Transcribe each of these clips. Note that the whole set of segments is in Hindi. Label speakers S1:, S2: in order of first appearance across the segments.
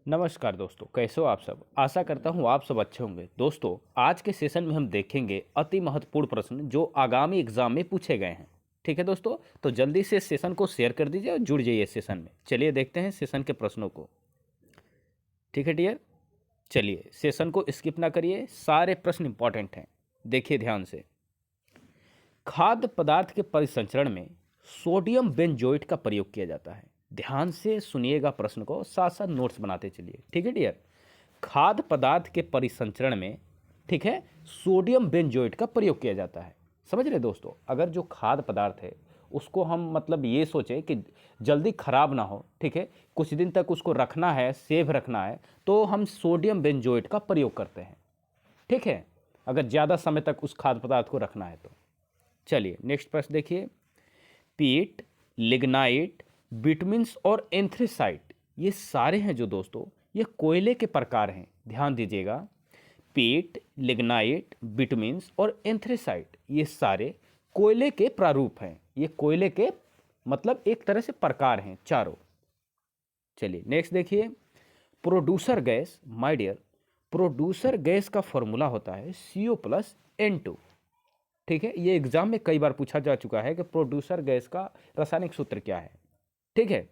S1: नमस्कार दोस्तों, कैसे हो आप सब। आशा करता हूँ आप सब अच्छे होंगे। दोस्तों, आज के सेशन में हम देखेंगे अति महत्वपूर्ण प्रश्न जो आगामी एग्जाम में पूछे गए हैं। ठीक है दोस्तों, तो जल्दी से इस सेशन को शेयर कर दीजिए और जुड़ जाइए इस सेशन में। चलिए देखते हैं सेशन के प्रश्नों को। ठीक है डियर, चलिए सेशन को स्किप ना करिए, सारे प्रश्न इंपॉर्टेंट हैं। देखिए ध्यान से। खाद्य पदार्थ के परिसंचरण में सोडियम बेंजोइट का प्रयोग किया जाता है। ध्यान से सुनिएगा प्रश्न को, साथ साथ नोट्स बनाते चलिए। ठीक है डियर, खाद्य पदार्थ के परिसंचरण में, ठीक है, सोडियम बेंजोइट का प्रयोग किया जाता है। समझ रहे दोस्तों, अगर जो खाद्य पदार्थ है उसको हम मतलब ये सोचें कि जल्दी खराब ना हो, ठीक है, कुछ दिन तक उसको रखना है, सेव रखना है, तो हम सोडियम बेंजोइट का प्रयोग करते हैं। ठीक है, अगर ज़्यादा समय तक उस खाद्य पदार्थ को रखना है तो। चलिए नेक्स्ट प्रश्न देखिए। पीट, लिग्नाइट, बिटमिन्स और एंथ्रेसाइट, ये सारे हैं जो दोस्तों, ये कोयले के प्रकार हैं। ध्यान दीजिएगा, पीट, लिग्नाइट, बिटमिन्स और एंथ्रेसाइट, ये सारे कोयले के प्रारूप हैं। ये कोयले के मतलब एक तरह से प्रकार हैं चारों। चलिए नेक्स्ट देखिए। Producer gas, my dear, producer gas का फॉर्मूला होता है CO+N2। ठीक है, ये एग्जाम में कई बार पूछा जा चुका है कि प्रोड्यूसर गैस का रासायनिक सूत्र क्या है। ठीक है,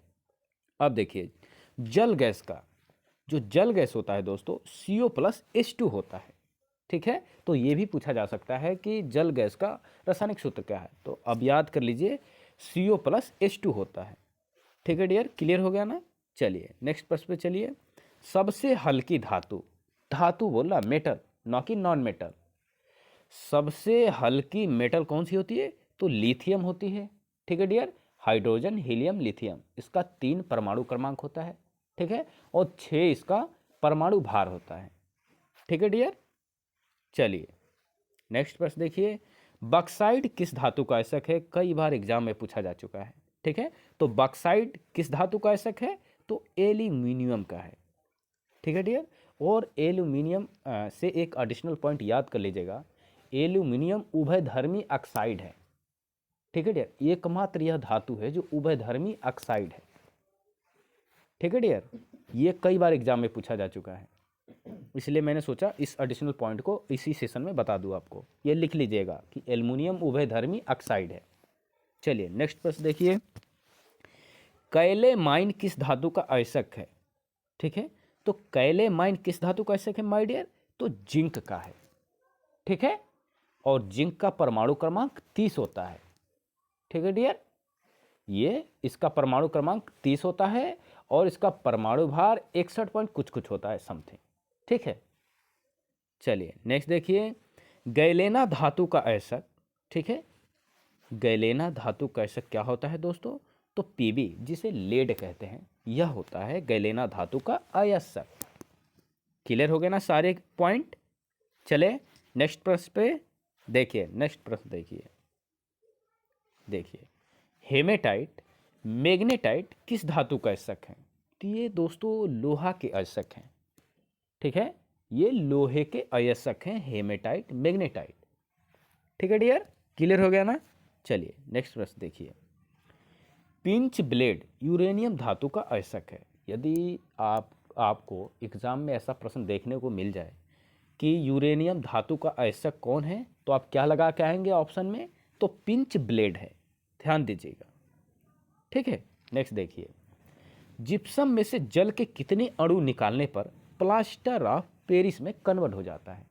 S1: अब देखिए जल गैस का, जो जल गैस होता है दोस्तों, CO+H2 होता है। ठीक है, तो ये भी पूछा जा सकता है कि जल गैस का रासायनिक सूत्र क्या है, तो अब याद कर लीजिए CO+H2 होता है। ठीक है डियर, क्लियर हो गया ना। चलिए नेक्स्ट प्रश्न पे चलिए। सबसे हल्की धातु, धातु बोला मेटल, ना कि नॉन मेटल। सबसे हल्की मेटल कौन सी होती है, तो लिथियम होती है। ठीक है डियर, हाइड्रोजन, हीलियम, लिथियम, इसका 3 परमाणु क्रमांक होता है। ठीक है, और 6 इसका परमाणु भार होता है। ठीक है डियर, चलिए नेक्स्ट प्रश्न देखिए। बक्साइड किस धातु का आयसक है, कई बार एग्जाम में पूछा जा चुका है। ठीक है, तो बक्साइड किस धातु का आयसक है, तो एल्यूमिनियम का है। ठीक है डियर, और एल्यूमिनियम से एक एडिशनल पॉइंट याद कर लीजिएगा, एल्यूमिनियम उभयधर्मी ऑक्साइड है। ठीक है डियर, एकमात्र यह धातु है जो उभयधर्मी ऑक्साइड है। ठीक है डियर, ये कई बार एग्जाम में पूछा जा चुका है, इसलिए मैंने सोचा इस एडिशनल पॉइंट को इसी सेशन में बता दूं आपको। ये लिख लीजिएगा कि एल्युमिनियम उभयधर्मी ऑक्साइड है। चलिए नेक्स्ट प्रश्न देखिए। कैलेमाइन किस धातु का आयसक है। ठीक है, तो कैलेमाइन किस धातु का आयसक है माय डियर, तो जिंक का है। ठीक है, और जिंक का परमाणु क्रमांक 30 होता है। ठीक है डियर, ये इसका परमाणु क्रमांक 30 होता है और इसका परमाणु भार 61 पॉइंट कुछ कुछ होता है, समथिंग। ठीक है, चलिए नेक्स्ट देखिए। गैलेना धातु का आयसक, ठीक है, गैलेना धातु का आयसक क्या होता है दोस्तों, तो Pb, जिसे लेड कहते हैं, यह होता है गैलेना धातु का आयसक। क्लियर हो गया ना सारे पॉइंट। चले नेक्स्ट प्रश्न पे देखिए। नेक्स्ट प्रश्न देखिए, देखिए हेमेटाइट, मैग्नेटाइट किस धातु का आयसक है, तो ये दोस्तों लोहा के आयसक हैं। ठीक है, ये लोहे के आयसक हैं, हेमेटाइट, मैग्नेटाइट। ठीक है डियर, क्लियर हो गया ना। चलिए नेक्स्ट प्रश्न देखिए। पिंच ब्लेड यूरेनियम धातु का आयसक है। यदि आपको एग्जाम में ऐसा प्रश्न देखने को मिल जाए कि यूरेनियम धातु का आयसक कौन है, तो आप क्या लगा के आएंगे ऑप्शन में, तो पिंच ब्लेड है। ध्यान दीजिएगा। ठीक है, नेक्स्ट देखिए। जिप्सम में से जल के कितने अणु निकालने पर प्लास्टर ऑफ पेरिस में कन्वर्ट हो जाता है।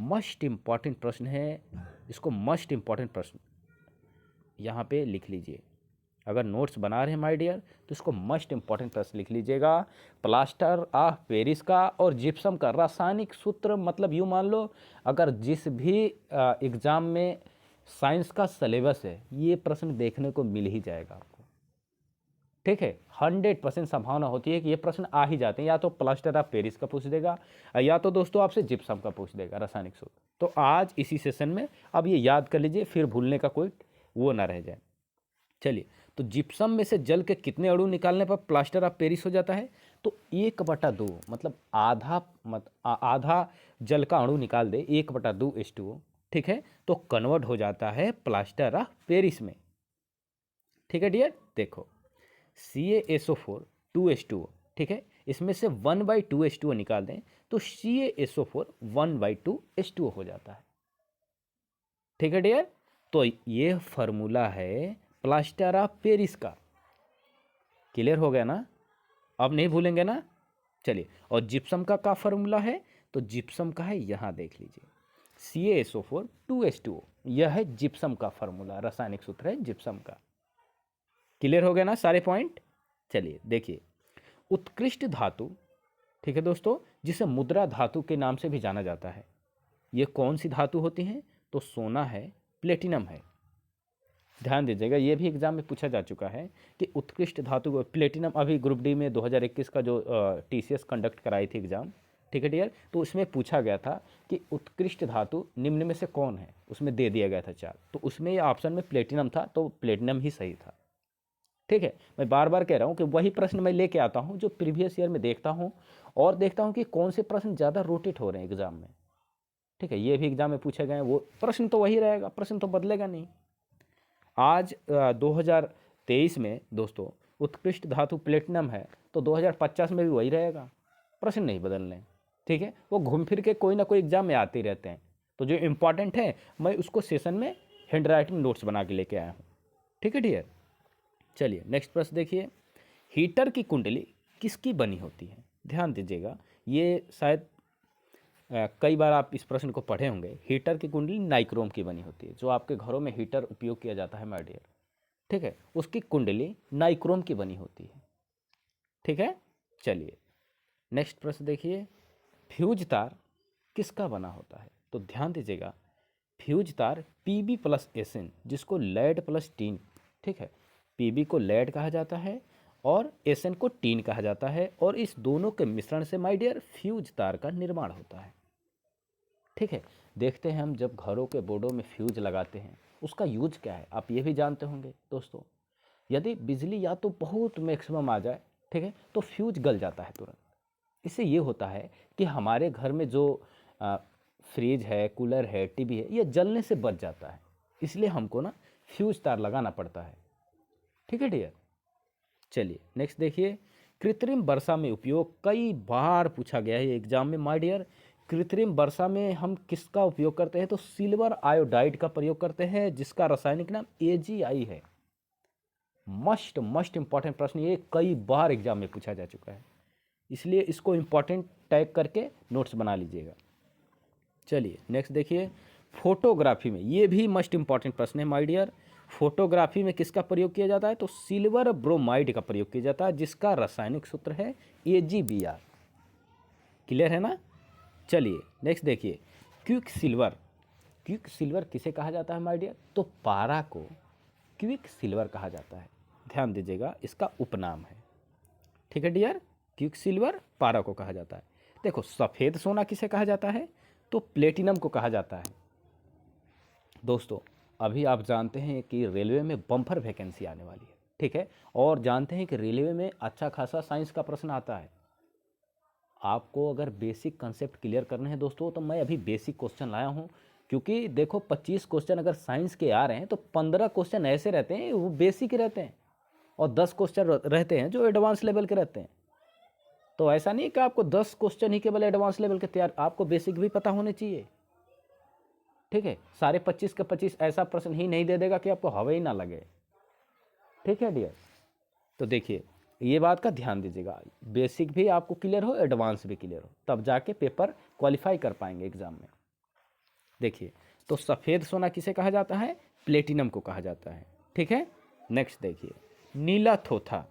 S1: मस्ट इंपॉर्टेंट प्रश्न है, इसको मस्ट इंपॉर्टेंट प्रश्न यहाँ पे लिख लीजिए। अगर नोट्स बना रहे हैं माय डियर, तो इसको मस्ट इंपॉर्टेंट प्रश्न लिख लीजिएगा। प्लास्टर ऑफ पेरिस का और जिप्सम का रासायनिक सूत्र, मतलब यूँ मान लो, अगर जिस भी एग्ज़ाम में साइंस का सिलेबस है, ये प्रश्न देखने को मिल ही जाएगा आपको। ठीक है, 100% संभावना होती है कि ये प्रश्न आ ही जाते हैं, या तो प्लास्टर ऑफ पेरिस का पूछ देगा, या तो दोस्तों आपसे जिप्सम का पूछ देगा रासायनिक सूत्र। तो आज इसी सेशन में अब ये याद कर लीजिए, फिर भूलने का कोई वो ना रह जाए। चलिए, तो जिप्सम में से जल के कितने अणु निकालने पर प्लास्टर ऑफ पेरिस हो जाता है, तो 1/2, मतलब आधा जल का अणु निकाल दे, 1/2 H2O। ठीक है, तो कन्वर्ट हो जाता है प्लास्टर ऑफ पेरिस में। ठीक है डियर, देखो CaSO4 2H2O, ठीक है, इसमें से 1/2H2O निकाल दें तो CaSO4 1/2H2O हो जाता है। ठीक है डियर, तो ये फार्मूला है प्लास्टर ऑफ पेरिस का। क्लियर हो गया ना, अब नहीं भूलेंगे ना। चलिए, और जिप्सम का क्या फार्मूला है, तो जिप्सम का है यहाँ देख लीजिए CaSO4 2H2O, यह है जिप्सम का फार्मूला, रासायनिक सूत्र है जिप्सम का। क्लियर हो गया ना सारे पॉइंट। चलिए देखिए, उत्कृष्ट धातु, ठीक है दोस्तों, जिसे मुद्रा धातु के नाम से भी जाना जाता है, ये कौन सी धातु होती हैं, तो सोना है, प्लेटिनम है। ध्यान दीजिएगा, ये भी एग्जाम में पूछा जा चुका है कि उत्कृष्ट धातु प्लेटिनम, अभी ग्रुप डी में 2021 का जो TCS कंडक्ट कराई थी एग्जाम, ठीक है डियर, तो उसमें पूछा गया था कि उत्कृष्ट धातु निम्न में से कौन है, उसमें दे दिया गया था 4, तो उसमें ये ऑप्शन में प्लेटिनम था, तो प्लेटिनम ही सही था। ठीक है, मैं बार बार कह रहा हूँ कि वही प्रश्न मैं लेके आता हूँ जो प्रीवियस ईयर में देखता हूँ, और देखता हूँ कि कौन से प्रश्न ज़्यादा रोटेट हो रहे हैं एग्जाम में। ठीक है, ये भी एग्जाम में पूछे गए हैं, वो प्रश्न तो वही रहेगा, प्रश्न तो बदलेगा नहीं। आज 2023 में दोस्तों उत्कृष्ट धातु प्लेटिनम है, तो 2050 में भी वही रहेगा, प्रश्न नहीं बदलने। ठीक है, वो घूम फिर के कोई ना कोई एग्जाम में आते ही रहते हैं, तो जो इम्पॉर्टेंट है मैं उसको सेशन में हैंड राइटिंग नोट्स बना के लेके आया हूँ। ठीक है डियर, चलिए नेक्स्ट प्रश्न देखिए, हीटर की कुंडली किसकी बनी होती है। ध्यान दीजिएगा, ये शायद कई बार आप इस प्रश्न को पढ़े होंगे। हीटर की कुंडली नाइक्रोम की बनी होती है, जो आपके घरों में हीटर उपयोग किया जाता है माय डियर, ठीक है, उसकी कुंडली नाइक्रोम की बनी होती है। ठीक है, चलिए नेक्स्ट प्रश्न देखिए, फ्यूज तार किसका बना होता है, तो ध्यान दीजिएगा, फ्यूज तार Pb+Sn, जिसको लेड प्लस टीन, ठीक है, Pb को लेड कहा जाता है और Sn को टीन कहा जाता है, और इस दोनों के मिश्रण से माय डियर फ्यूज तार का निर्माण होता है। ठीक है, देखते हैं हम जब घरों के बोर्डों में फ्यूज लगाते हैं उसका यूज क्या है, आप ये भी जानते होंगे दोस्तों। यदि बिजली या तो बहुत मैक्सिमम आ जाए, ठीक है, तो फ्यूज गल जाता है तुरंत। इससे ये होता है कि हमारे घर में जो फ्रिज है, कूलर है, टीवी है, ये जलने से बच जाता है, इसलिए हमको ना फ्यूज तार लगाना पड़ता है। ठीक है डियर, चलिए नेक्स्ट देखिए, कृत्रिम वर्षा में उपयोग कई बार पूछा गया है एग्जाम में माय डियर। कृत्रिम वर्षा में हम किसका उपयोग करते हैं, तो सिल्वर आयोडाइड का प्रयोग करते हैं, जिसका रासायनिक नाम AgI है। मस्ट इंपॉर्टेंट प्रश्न, ये कई बार एग्जाम में पूछा जा चुका है, इसलिए इसको इंपॉर्टेंट टैग करके नोट्स बना लीजिएगा। चलिए नेक्स्ट देखिए, फोटोग्राफी में, ये भी मस्ट इंपॉर्टेंट प्रश्न है माय डियर, फोटोग्राफी में किसका प्रयोग किया जाता है, तो सिल्वर ब्रोमाइड का प्रयोग किया जाता है, जिसका रासायनिक सूत्र है AgBr। क्लियर है ना। चलिए नेक्स्ट देखिए, क्विक सिल्वर, क्विक सिल्वर किसे कहा जाता है माय डियर, तो पारा को क्विक सिल्वर कहा जाता है। ध्यान दीजिएगा, इसका उपनाम है। ठीक है डियर, क्विक सिल्वर पारा को कहा जाता है। देखो, सफ़ेद सोना किसे कहा जाता है, तो प्लेटिनम को कहा जाता है। दोस्तों, अभी आप जानते हैं कि रेलवे में बम्पर वैकेंसी आने वाली है, ठीक है, और जानते हैं कि रेलवे में अच्छा खासा साइंस का प्रश्न आता है। आपको अगर बेसिक कंसेप्ट क्लियर करने हैं दोस्तों, तो मैं अभी बेसिक क्वेश्चन लाया हूँ, क्योंकि देखो 25 क्वेश्चन अगर साइंस के आ रहे हैं तो 15 क्वेश्चन ऐसे रहते हैं वो बेसिक रहते हैं, और 10 क्वेश्चन रहते हैं जो एडवांस लेवल के रहते हैं। तो ऐसा नहीं कि आपको 10 क्वेश्चन ही केवल एडवांस लेवल के तैयार, आपको बेसिक भी पता होने चाहिए। ठीक है, सारे 25 के 25 ऐसा प्रश्न ही नहीं दे देगा कि आपको हवा ही ना लगे। ठीक है डियर, तो देखिए ये बात का ध्यान दीजिएगा, बेसिक भी आपको क्लियर हो, एडवांस भी क्लियर हो, तब जाके पेपर क्वालिफाई कर पाएंगे एग्जाम में। देखिए, तो सफ़ेद सोना किसे कहा जाता है, प्लेटिनम को कहा जाता है। ठीक है, नेक्स्ट देखिए, नीला थोथा,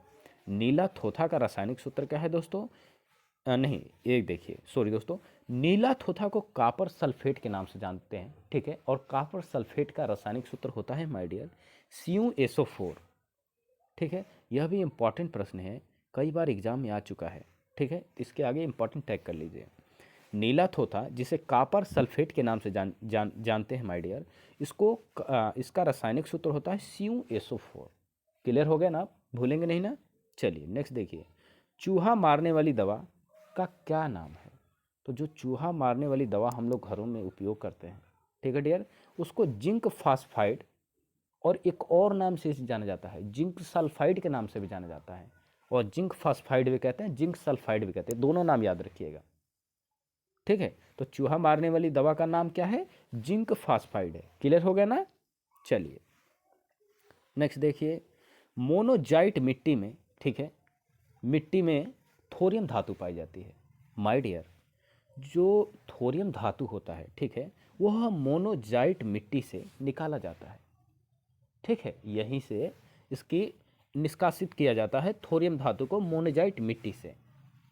S1: नीला थोथा का रासायनिक सूत्र क्या है दोस्तों, नहीं एक देखिए, सॉरी दोस्तों, नीला थोथा को कॉपर सल्फेट के नाम से जानते हैं। ठीक है, और कॉपर सल्फेट का रासायनिक सूत्र होता है माय डियर CuSO4। ठीक है, यह भी इम्पॉर्टेंट प्रश्न है, कई बार एग्जाम में आ चुका है। ठीक है, इसके आगे इम्पॉर्टेंट टैग कर लीजिए। नीला थोथा, जिसे कॉपर सल्फेट के नाम से जानते हैं माय डियर, इसका रासायनिक सूत्र होता है CuSO4। क्लियर हो गया ना, आप भूलेंगे नहीं ना। चलिए नेक्स्ट देखिए, चूहा मारने वाली दवा का क्या नाम है, तो जो चूहा मारने वाली दवा हम लोग घरों में उपयोग करते हैं, ठीक है डियर, उसको जिंक फास्फाइड और एक और नाम से जाना जाता है, जिंक सल्फाइड के नाम से भी जाना जाता है। और जिंक फास्फाइड भी कहते हैं, जिंक सल्फाइड भी कहते हैं, दोनों नाम याद रखिएगा। ठीक है, तो चूहा मारने वाली दवा का नाम क्या है? जिंक फास्फाइड है। क्लियर हो गया ना? चलिए नेक्स्ट देखिए, मोनोजाइट मिट्टी में, ठीक है, मिट्टी में थोरियम धातु पाई जाती है। माय डियर, जो थोरियम धातु होता है, ठीक है, वह मोनोजाइट मिट्टी से निकाला जाता है। ठीक है, यहीं से इसकी निष्कासित किया जाता है थोरियम धातु को मोनोजाइट मिट्टी से।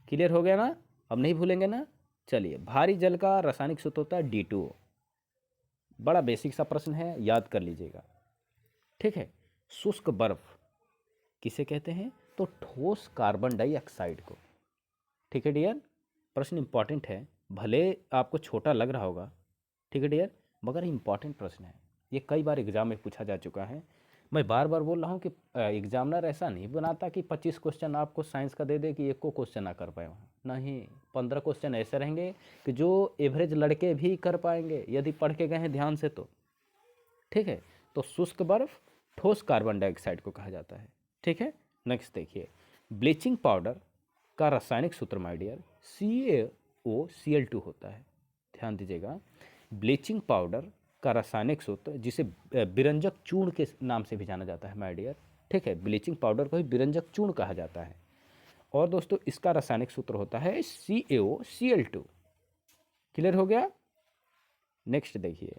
S1: क्लियर हो गया ना? अब नहीं भूलेंगे ना? चलिए, भारी जल का रासायनिक सूत्र होता है D2O। बड़ा बेसिक सा प्रश्न है, याद कर लीजिएगा। ठीक है, शुष्क बर्फ किसे कहते हैं? तो ठोस कार्बन डाइऑक्साइड को। ठीक है डियर, प्रश्न इंपॉर्टेंट है, भले आपको छोटा लग रहा होगा, ठीक है डियर, मगर इंपॉर्टेंट प्रश्न है। ये कई बार एग्जाम में पूछा जा चुका है। मैं बार बार बोल रहा हूँ कि एग्जामिनर ऐसा नहीं बनाता कि 25 क्वेश्चन आपको साइंस का दे दे कि एक को क्वेश्चन ना कर पाए वहाँ। नहीं, 15 क्वेश्चन ऐसे रहेंगे कि जो एवरेज लड़के भी कर पाएंगे यदि पढ़ के गए हैं ध्यान से तो। ठीक है, तो शुष्क बर्फ ठोस कार्बन डाइऑक्साइड को कहा जाता है। ठीक है, नेक्स्ट देखिए, ब्लीचिंग पाउडर का रासायनिक सूत्र माय डियर CaOCl2 होता है। ध्यान दीजिएगा, ब्लीचिंग पाउडर का रासायनिक सूत्र, जिसे बिरंजक चूर्ण के नाम से भी जाना जाता है माय डियर। ठीक है, ब्लीचिंग पाउडर को ही बिरंजक चूर्ण कहा जाता है। और दोस्तों इसका रासायनिक सूत्र होता है CaOCl2। क्लियर हो गया? नेक्स्ट देखिए,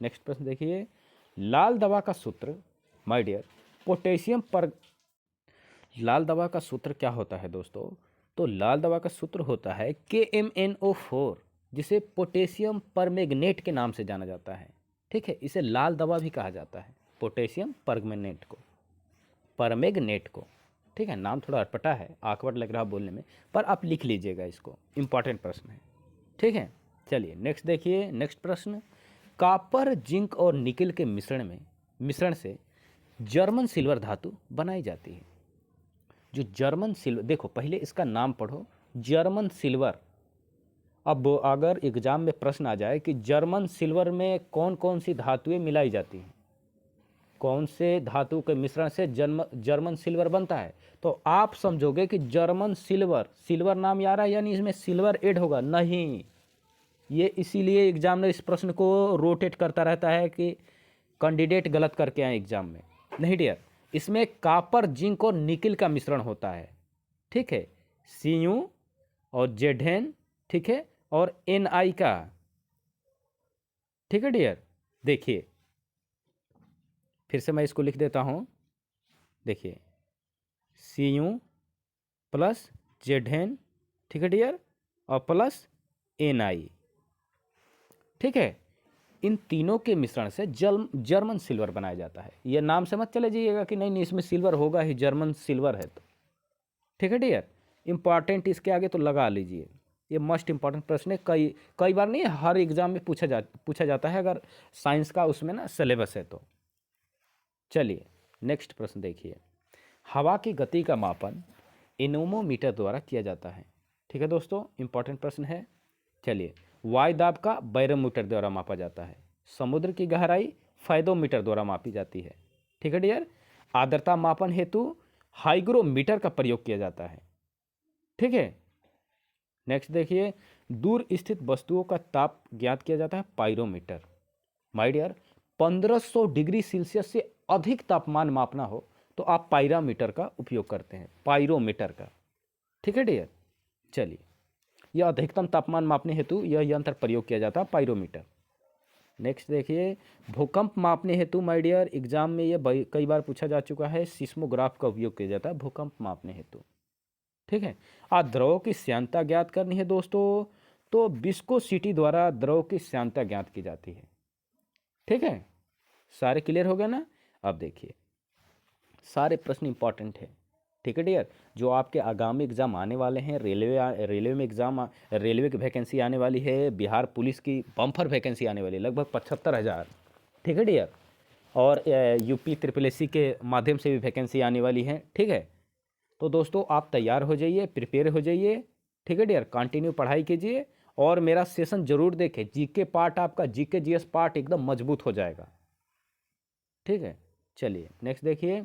S1: नेक्स्ट प्रश्न देखिए, लाल दवा का सूत्र माय डियर पोटेशियम पर। लाल दवा का सूत्र क्या होता है दोस्तों? तो लाल दवा का सूत्र होता है KMnO4, जिसे पोटेशियम परमैंगनेट के नाम से जाना जाता है। ठीक है, इसे लाल दवा भी कहा जाता है, पोटेशियम परमैंगनेट को, परमैंगनेट को। ठीक है, नाम थोड़ा अटपटा है, awkward लग रहा है बोलने में, पर आप लिख लीजिएगा इसको, इंपॉर्टेंट प्रश्न है। ठीक है, चलिए नेक्स्ट देखिए, नेक्स्ट प्रश्न, कॉपर, जिंक और निकल के मिश्रण से जर्मन सिल्वर धातु बनाई जाती है। जो जर्मन सिल्वर, देखो पहले इसका नाम पढ़ो, जर्मन सिल्वर। अब अगर एग्जाम में प्रश्न आ जाए कि जर्मन सिल्वर में कौन कौन सी धातुएं मिलाई जाती हैं, कौन से धातु के मिश्रण से जर्मन सिल्वर बनता है, तो आप समझोगे कि जर्मन सिल्वर, सिल्वर नाम याद आ रहा है यानी इसमें सिल्वर ऐड होगा। नहीं, ये इसीलिए एग्जामिनर इस प्रश्न को रोटेट करता रहता है कि कैंडिडेट गलत करके आए एग्जाम में। नहीं डियर, इसमें कॉपर, जिंक और निकल का मिश्रण होता है। ठीक है, Cu और Zn, ठीक है, और Ni का। ठीक है डियर, देखिए फिर से मैं इसको लिख देता हूँ। देखिए Cu प्लस Zn, ठीक है डियर, और प्लस Ni। ठीक है, इन तीनों के मिश्रण से जर्मन सिल्वर बनाया जाता है। यह नाम से मत चले जाइएगा कि नहीं नहीं इसमें सिल्वर होगा ही, जर्मन सिल्वर है तो। ठीक है डियर, इंपॉर्टेंट इसके आगे तो लगा लीजिए, ये मस्ट इंपॉर्टेंट प्रश्न है। कई बार नहीं, हर एग्जाम में पूछा जाता है अगर साइंस का उसमें ना सिलेबस है तो। चलिए नेक्स्ट प्रश्न देखिए, हवा की गति का मापन एनोमोमीटर द्वारा किया जाता है। ठीक है दोस्तों, इंपॉर्टेंट प्रश्न है। चलिए, वायुदाब का बैरोमीटर द्वारा मापा जाता है। समुद्र की गहराई फाइडोमीटर द्वारा मापी जाती है। ठीक है डियर, आर्द्रता मापन हेतु हाइग्रोमीटर का प्रयोग किया जाता है। ठीक है, नेक्स्ट देखिए, दूर स्थित वस्तुओं का ताप ज्ञात किया जाता है pyrometer. My dear, 1500 degree Celsius से अधिक तापमान मापना हो तो आप पाइरोमीटर का उपयोग करते हैं, पाइरोमीटर का। ठीक है डियर, चलिए, यह अधिकतम तापमान मापने हेतु यह यंत्र प्रयोग किया जाता है, पाइरोमीटर। नेक्स्ट देखिए, भूकंप मापने हेतु माय डियर एग्जाम में यह कई बार पूछा जा चुका है, सिस्मोग्राफ का उपयोग किया जाता है भूकंप मापने हेतु। ठीक है, द्रव की श्यानता ज्ञात करनी है दोस्तों, तो विस्कोसिटी द्वारा द्रव की श्यानता ज्ञात की जाती है। ठीक है, सारे क्लियर हो गए ना? अब देखिए, सारे प्रश्न इंपॉर्टेंट है। ठीक है डियर, जो आपके आगामी एग्जाम आने वाले हैं, रेलवे में एग्जाम, रेलवे की वैकेंसी आने वाली है, बिहार पुलिस की बम्पर वैकेंसी आने वाली है लगभग 75,000। ठीक है डियर, और UP SSC के माध्यम से भी वैकेंसी आने वाली है। ठीक है, तो दोस्तों आप तैयार हो जाइए, प्रिपेयर हो जाइए। ठीक है डियर, कंटिन्यू पढ़ाई कीजिए और मेरा सेशन जरूर देखें। जीके पार्ट आपका, GK GS पार्ट एकदम मजबूत हो जाएगा। ठीक है, चलिए नेक्स्ट देखिए,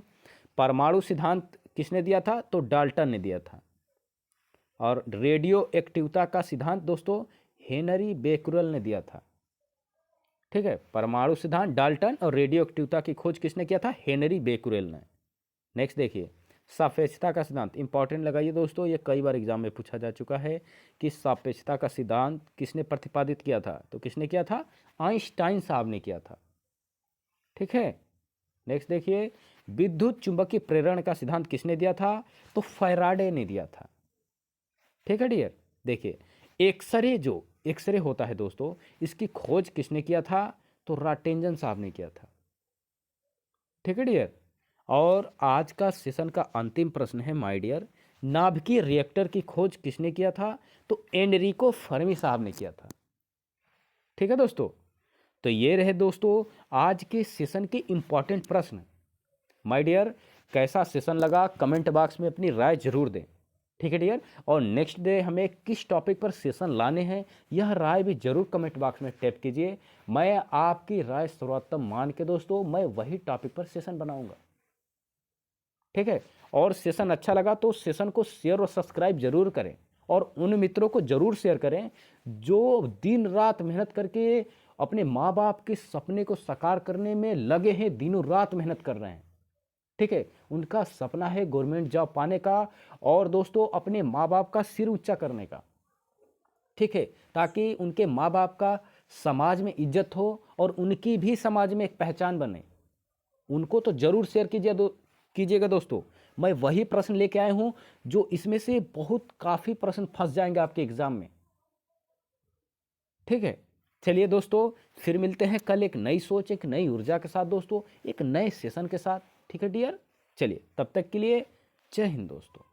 S1: परमाणु सिद्धांत किसने दिया था? तो डाल्टन ने दिया था। और रेडियो एक्टिवता का सिद्धांत दोस्तों हेनरी बेकरेल ने दिया था। ठीक है, परमाणु सिद्धांत डाल्टन और रेडियो एक्टिवता की खोज किसने किया था? हेनरी बेकरेल ने। नेक्स्ट देखिए, सापेक्षता का सिद्धांत इंपॉर्टेंट लगाइए दोस्तों, ये कई बार एग्जाम में पूछा जा चुका है कि सापेक्षता का सिद्धांत किसने प्रतिपादित किया था? तो किसने किया था? आइंस्टाइन साहब ने किया था। ठीक है, नेक्स्ट देखिए, विद्युत चुंबकीय प्रेरण का सिद्धांत किसने दिया था? तो फैराडे ने दिया था। ठीक है डियर, देखिए एक्सरे होता है दोस्तों, इसकी खोज किसने किया था? तो राटेंजन साहब ने किया था। ठीक है डियर, और आज का सेशन का अंतिम प्रश्न है माय डियर, नाभिकीय रिएक्टर की खोज किसने किया था? तो एनरिको फर्मी साहब ने किया था। ठीक है दोस्तों, तो ये रहे दोस्तों आज के सेशन के इंपॉर्टेंट प्रश्न। माय डियर, कैसा सेशन लगा कमेंट बॉक्स में अपनी राय जरूर दें। ठीक है डियर, और नेक्स्ट डे हमें किस टॉपिक पर सेशन लाने हैं यह राय भी जरूर कमेंट बॉक्स में टाइप कीजिए। मैं आपकी राय सर्वोत्तम मान के दोस्तों मैं वही टॉपिक पर सेशन बनाऊंगा। ठीक है, और सेशन अच्छा लगा तो सेशन को शेयर और सब्सक्राइब जरूर करें, और उन मित्रों को जरूर शेयर करें जो दिन रात मेहनत करके अपने माँ बाप के सपने को साकार करने में लगे हैं, दिनों रात मेहनत कर रहे हैं। ठीक है, उनका सपना है गवर्नमेंट जॉब पाने का और दोस्तों अपने माँ बाप का सिर ऊंचा करने का। ठीक है, ताकि उनके माँ बाप का समाज में इज्जत हो और उनकी भी समाज में एक पहचान बने। उनको तो जरूर शेयर कीजिएगा दोस्तों। मैं वही प्रश्न लेके आया हूं जो इसमें से बहुत काफ़ी प्रश्न फंस जाएंगे आपके एग्जाम में। ठीक है, चलिए दोस्तों, फिर मिलते हैं कल एक नई सोच, एक नई ऊर्जा के साथ दोस्तों, एक नए सेशन के साथ। ठीक है डियर, चलिए तब तक के लिए जय हिंद दोस्तों।